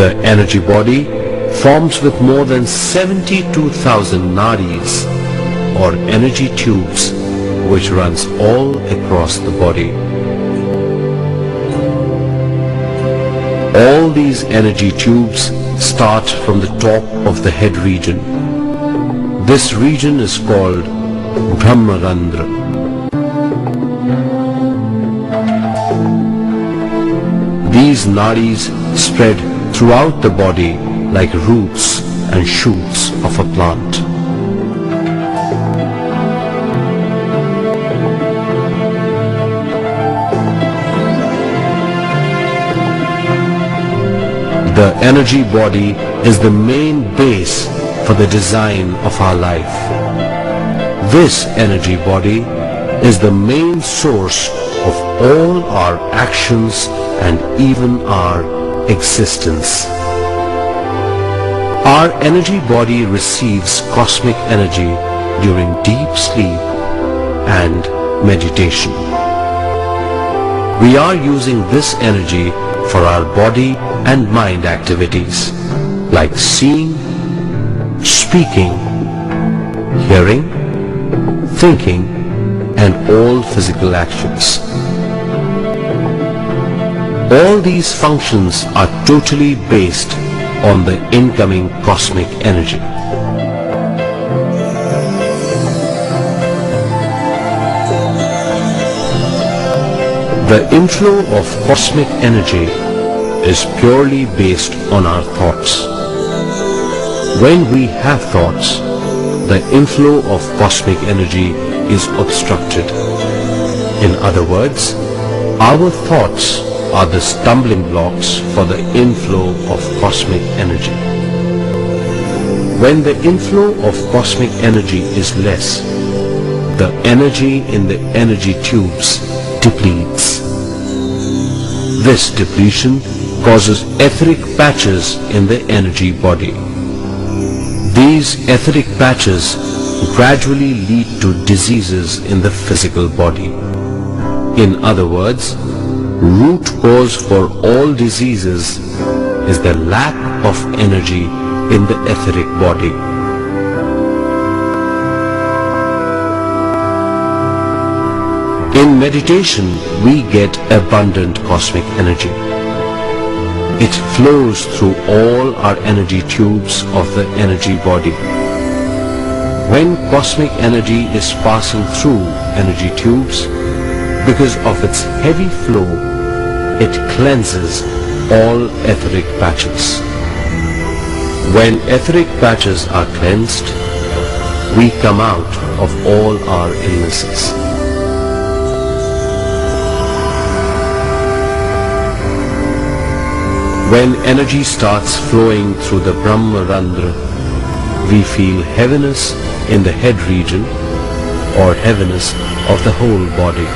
The energy body forms with more than 72,000 nadis or energy tubes which runs all across the body. All these energy tubes start from the top of the head region. This region is called Brahmarandra. These nadis spread throughout the body like roots and shoots of a plant. The energy body is the main base for the design of our life. This energy body is the main source of all our actions and even our existence. Our energy body receives cosmic energy during deep sleep and meditation. We are using this energy for our body and mind activities like seeing, speaking, hearing, thinking, and all physical actions. All these functions are totally based on the incoming cosmic energy. The inflow of cosmic energy is purely based on our thoughts. When we have thoughts, the inflow of cosmic energy is obstructed. In other words, our thoughts are the stumbling blocks for the inflow of cosmic energy. When the inflow of cosmic energy is less, the energy in the energy tubes depletes. This depletion causes etheric patches in the energy body. These etheric patches gradually lead to diseases in the physical body. In other words, root cause for all diseases is the lack of energy in the etheric body. In meditation, we get abundant cosmic energy. It flows through all our energy tubes of the energy body. When cosmic energy is passing through energy tubes, because of its heavy flow, it cleanses all etheric patches. When etheric patches are cleansed, we come out of all our illnesses. When energy starts flowing through the Brahmarandra, we feel heaviness in the head region or heaviness of the whole body.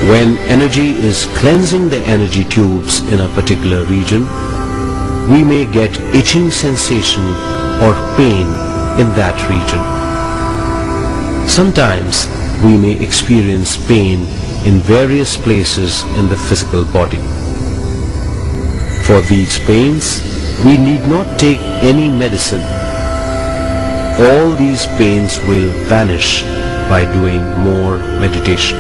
When energy is cleansing the energy tubes in a particular region, we may get itching sensation or pain in that region. Sometimes we may experience pain in various places in the physical body. For these pains, we need not take any medicine. All these pains will vanish by doing more meditation.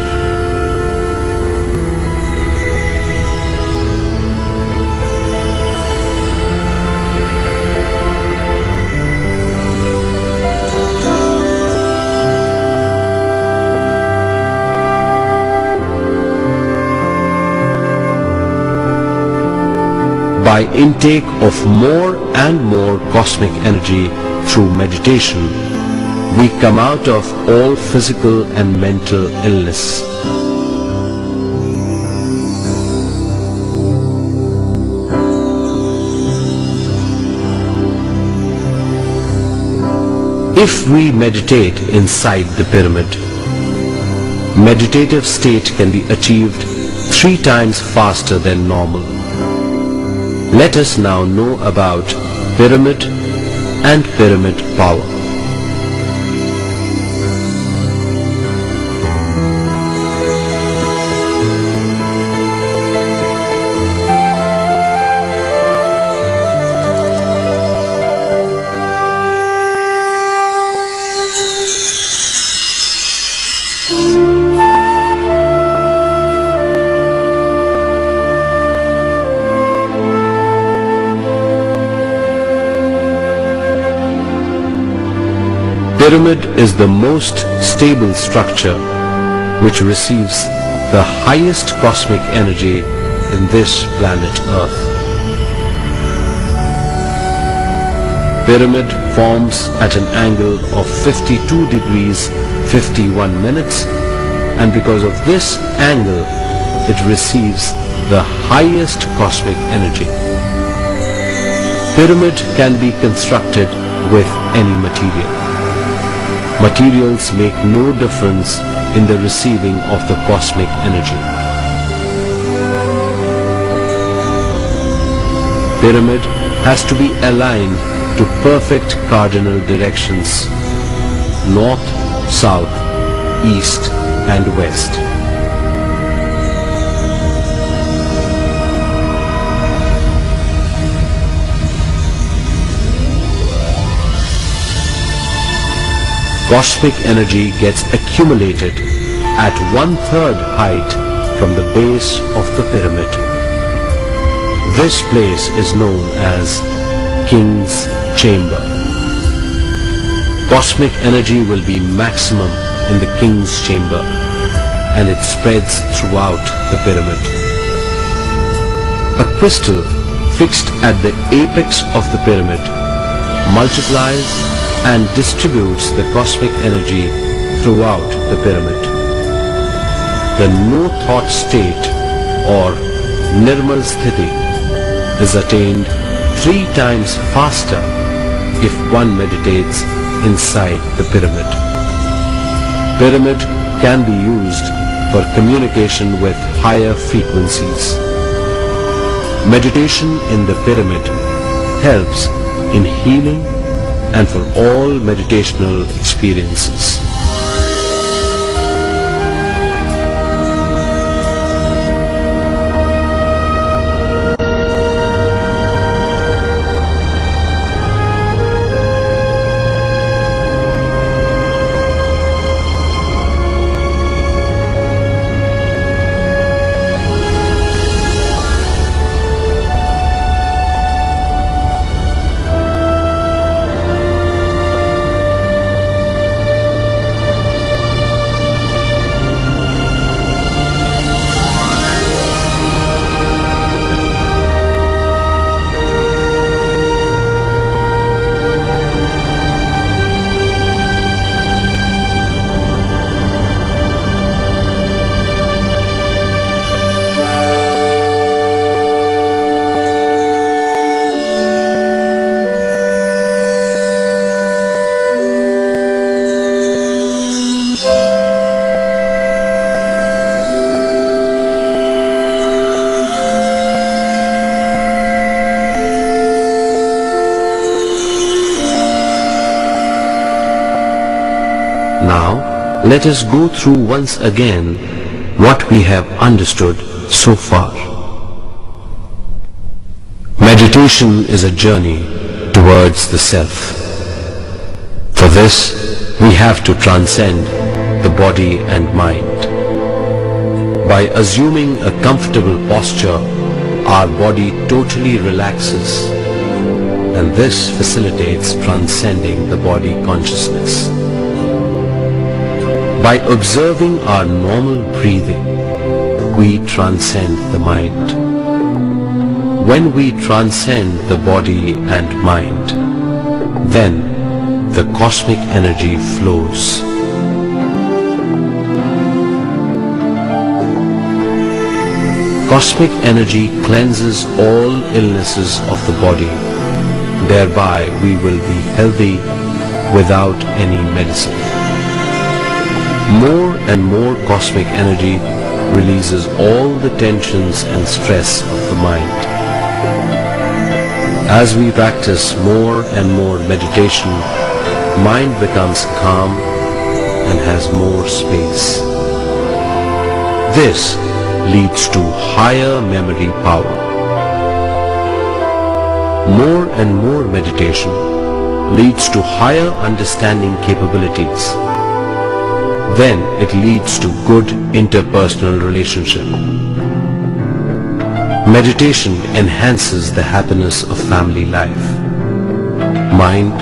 By intake of more and more cosmic energy through meditation, we come out of all physical and mental illness. If we meditate inside the pyramid, meditative state can be achieved 3 times faster than normal. Let us now know about pyramid and pyramid power. Pyramid is the most stable structure which receives the highest cosmic energy in this planet Earth. Pyramid forms at an angle of 52 degrees 51 minutes, and because of this angle it receives the highest cosmic energy. Pyramid can be constructed with any material. Materials make no difference in the receiving of the cosmic energy. Pyramid has to be aligned to perfect cardinal directions: north, south, east and west. Cosmic energy gets accumulated at 1/3 height from the base of the pyramid. This place is known as King's Chamber. Cosmic energy will be maximum in the King's Chamber, and it spreads throughout the pyramid. A crystal fixed at the apex of the pyramid multiplies and distributes the cosmic energy throughout the pyramid. The no-thought state, or Nirmal Sthiti, is attained 3 times faster if one meditates inside the pyramid. Pyramid can be used for communication with higher frequencies. Meditation in the pyramid helps in healing and for all meditational experiences. Now, let us go through once again what we have understood so far. Meditation is a journey towards the self. For this, we have to transcend the body and mind. By assuming a comfortable posture, our body totally relaxes, and this facilitates transcending the body consciousness. By observing our normal breathing, we transcend the mind. When we transcend the body and mind, then the cosmic energy flows. Cosmic energy cleanses all illnesses of the body. Thereby we will be healthy without any medicine. More and more cosmic energy releases all the tensions and stress of the mind. As we practice more and more meditation, mind becomes calm and has more space. This leads to higher memory power. More and more meditation leads to higher understanding capabilities. Then it leads to good interpersonal relationship. Meditation enhances the happiness of family life. Mind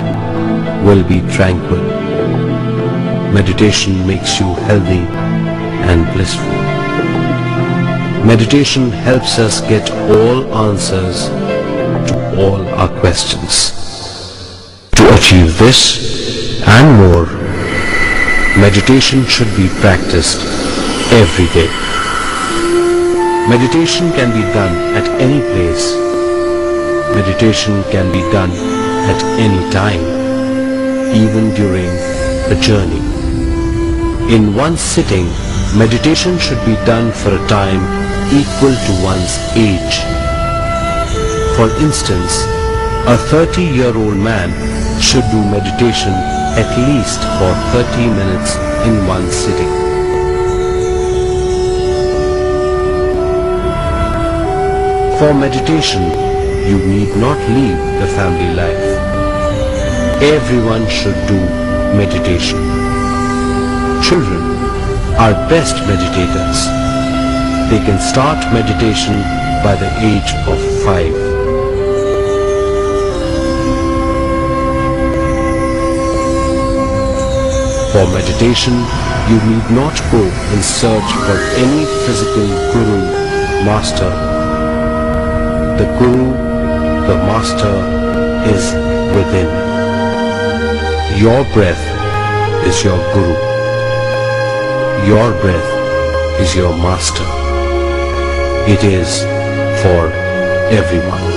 will be tranquil. meditation makes you healthy and blissful. Meditation helps us get all answers to all our questions. To achieve this and more, meditation should be practiced every day. Meditation can be done at any place. Meditation can be done at any time, even during a journey. In one sitting, meditation should be done for a time equal to one's age. For instance, a 30-year-old man should do meditation at least for 30 minutes in one sitting. For meditation, you need not leave the family life. Everyone should do meditation. Children are best meditators. They can start meditation by the age of 5. For meditation, you need not go in search for any physical guru, master. The guru, the master, is within. Your breath is your guru. Your breath is your master. It is for everyone.